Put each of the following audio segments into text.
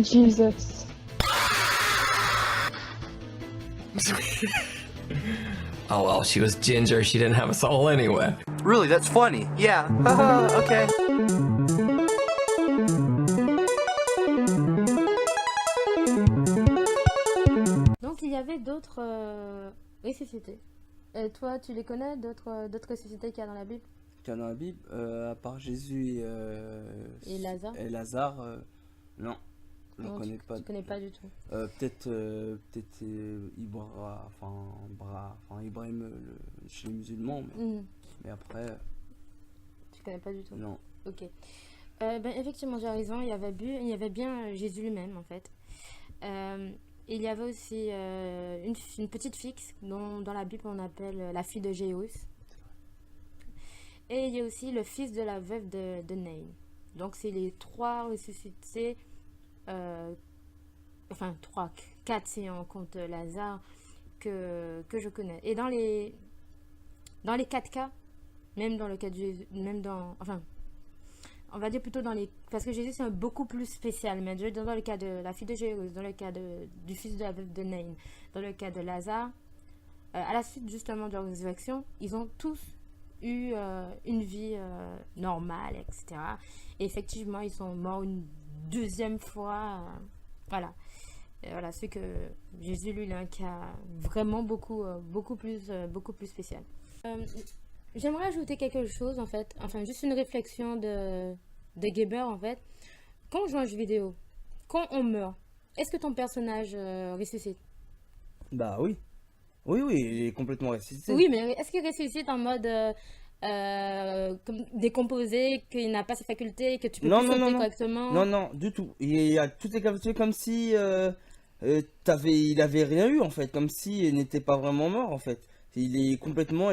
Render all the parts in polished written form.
Jesus. Oh well, she was ginger, she didn't have a soul anyway. Really, that's funny. Yeah. Haha, okay. Donc il y avait d'autres ressuscités. Et toi, tu les connais, d'autres ressuscités qu'il y a dans la Bible? Qu'il y a dans la Bible, à part Jésus Et Lazare? et Lazare, non, je ne Non, connais pas. tu connais pas du tout. Peut-être Ibrahim chez les musulmans, mais après, Tu connais pas du tout. non. Ok. Effectivement, j'ai raison. Il y avait bien Jésus lui-même, en fait. Il y avait aussi une petite fille dont dans la Bible on appelle la fille de Jéhus. Et il y a aussi le fils de la veuve de Nain. Donc c'est les trois ressuscités, quatre si on compte Lazare, que je connais. Et dans les quatre cas, même dans le cas de Jésus, on va dire plutôt parce que Jésus c'est beaucoup plus spécial, mais dans le cas de la fille de Jéhus, dans le cas du fils de la veuve de Nain, dans le cas de Lazare, à la suite justement de leur résurrection, ils ont tous eu une vie normale, etc. Et effectivement, ils sont morts une deuxième fois. Voilà. Et voilà, c'est que Jésus, lui, il a un cas vraiment beaucoup plus spécial. J'aimerais ajouter quelque chose, en fait. Enfin, juste une réflexion de Geber, en fait. Quand on joue à un jeu vidéo, quand on meurt, est-ce que ton personnage ressuscite? Bah oui. Oui, il est complètement ressuscité. Oui, mais est-ce qu'il ressuscite en mode comme décomposé, qu'il n'a pas ses facultés, que tu peux plus sauter correctement? Non, du tout. Il a toutes les capacités comme si il avait rien eu en fait, comme s'il n'était pas vraiment mort en fait. Il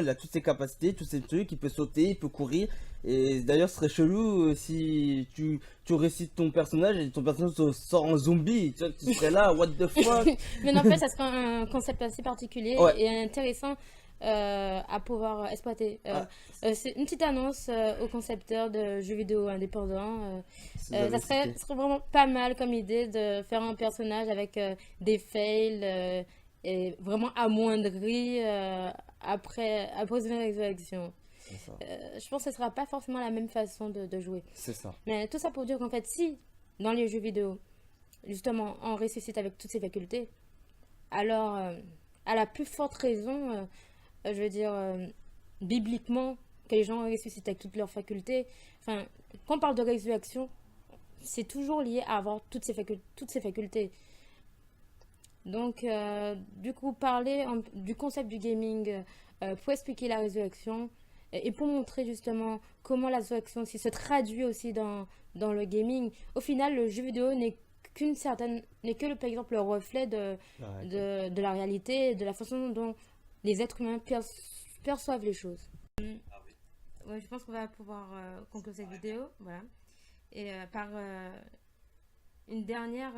a toutes ses capacités, tous ces trucs, il peut sauter, il peut courir. Et d'ailleurs, ce serait chelou si tu récites ton personnage et ton personnage sort en zombie. Tu serais là, what the fuck? Mais n'empêche, ça serait un concept assez particulier Ouais. et intéressant à pouvoir exploiter. C'est une petite annonce aux concepteurs de jeux vidéo indépendants. Ça serait vraiment pas mal comme idée de faire un personnage avec des fails et vraiment amoindri après une résurrection. Je pense que ce sera pas forcément la même façon de jouer. C'est ça. Mais tout ça pour dire qu'en fait, si dans les jeux vidéo, justement, on ressuscite avec toutes ses facultés, alors à la plus forte raison, je veux dire, bibliquement, que les gens ressuscitent avec toutes leurs facultés. Enfin, quand on parle de résurrection, c'est toujours lié à avoir toutes ses facultés. Donc, du coup, parler du concept du gaming pour expliquer la résurrection et pour montrer justement comment la résurrection aussi se traduit aussi dans le gaming. Au final, le jeu vidéo n'est que, par exemple, le reflet de la réalité, de la façon dont les êtres humains perçoivent les choses. Ouais, je pense qu'on va pouvoir conclure cette vidéo. Voilà. Et par une dernière...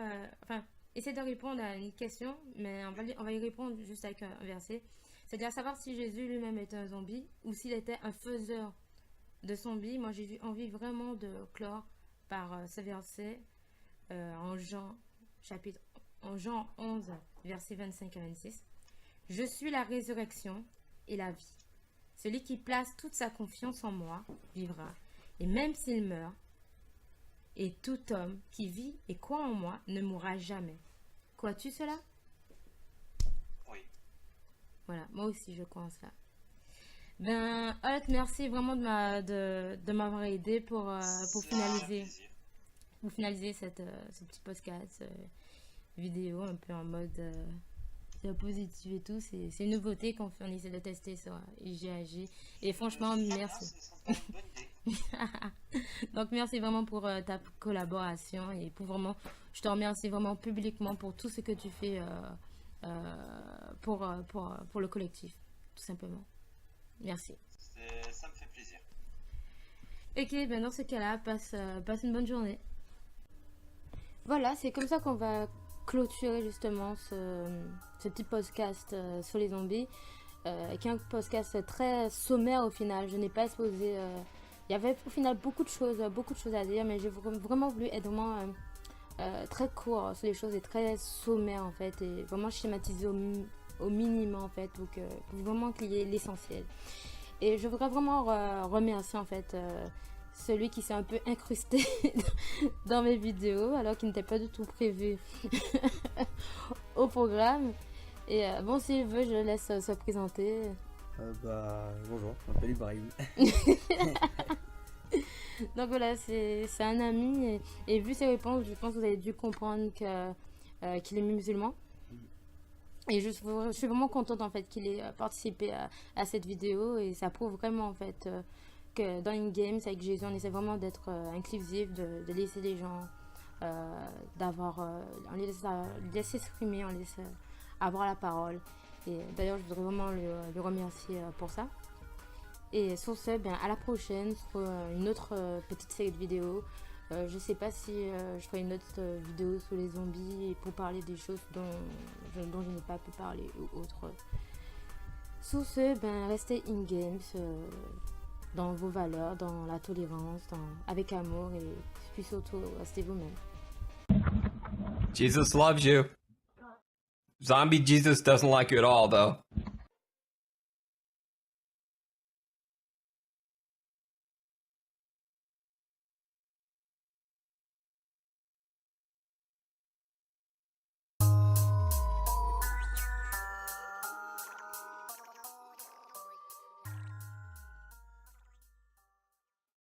essayer de répondre à une question, mais on va y répondre juste avec un verset. C'est-à-dire savoir si Jésus lui-même était un zombie ou s'il était un faiseur de zombies. Moi, j'ai envie vraiment de clore par ce verset en Jean 11, versets 25 à 26. « Je suis la résurrection et la vie. Celui qui place toute sa confiance en moi vivra, et même s'il meurt, et tout homme qui vit et croit en moi ne mourra jamais. » Crois-tu cela? Oui. Voilà, moi aussi je crois en cela. Holt, merci vraiment de m'avoir aidé pour finaliser ce petit podcast vidéo un peu en mode positif et tout. C'est une nouveauté qu'on essaie de tester sur IGAG. Et franchement, merci. Donc merci vraiment pour ta collaboration et je te remercie vraiment publiquement pour tout ce que tu fais pour le collectif, tout simplement. Merci. Ça me fait plaisir. Ok, dans ce cas-là, passe une bonne journée. Voilà, c'est comme ça qu'on va clôturer justement ce petit podcast sur les zombies, qui est un podcast très sommaire au final. Je n'ai pas exposé... il y avait au final beaucoup de choses à dire, mais j'ai vraiment voulu être vraiment très court sur les choses et très sommaire en fait, et vraiment schématisé au minimum en fait, pour vraiment qu'il y ait l'essentiel. Et je voudrais vraiment remercier en fait celui qui s'est un peu incrusté dans mes vidéos alors qu'il n'était pas du tout prévu au programme. Et bon, s'il veut, je le laisse se présenter. Bonjour, je m'appelle Ibrahim. Donc voilà, c'est un ami et vu ses réponses, je pense que vous avez dû comprendre qu'il est musulman. Et je suis vraiment contente en fait qu'il ait participé à cette vidéo, et ça prouve vraiment en fait que dans une game avec Jésus, on essaie vraiment d'être inclusif, de laisser les gens on les laisse s'exprimer, on les laisse avoir la parole. Et d'ailleurs, je voudrais vraiment le remercier pour ça. Et sur ce, bien, à la prochaine pour une autre petite série de vidéos. Je sais pas si je ferai une autre vidéo sur les zombies et pour parler des choses dont je n'ai pas pu parler ou autre. Sur ce, ben, restez in-games dans vos valeurs, dans la tolérance, avec amour, et puis surtout, restez vous-même. Jesus loves you. Zombie Jesus doesn't like you at all, though.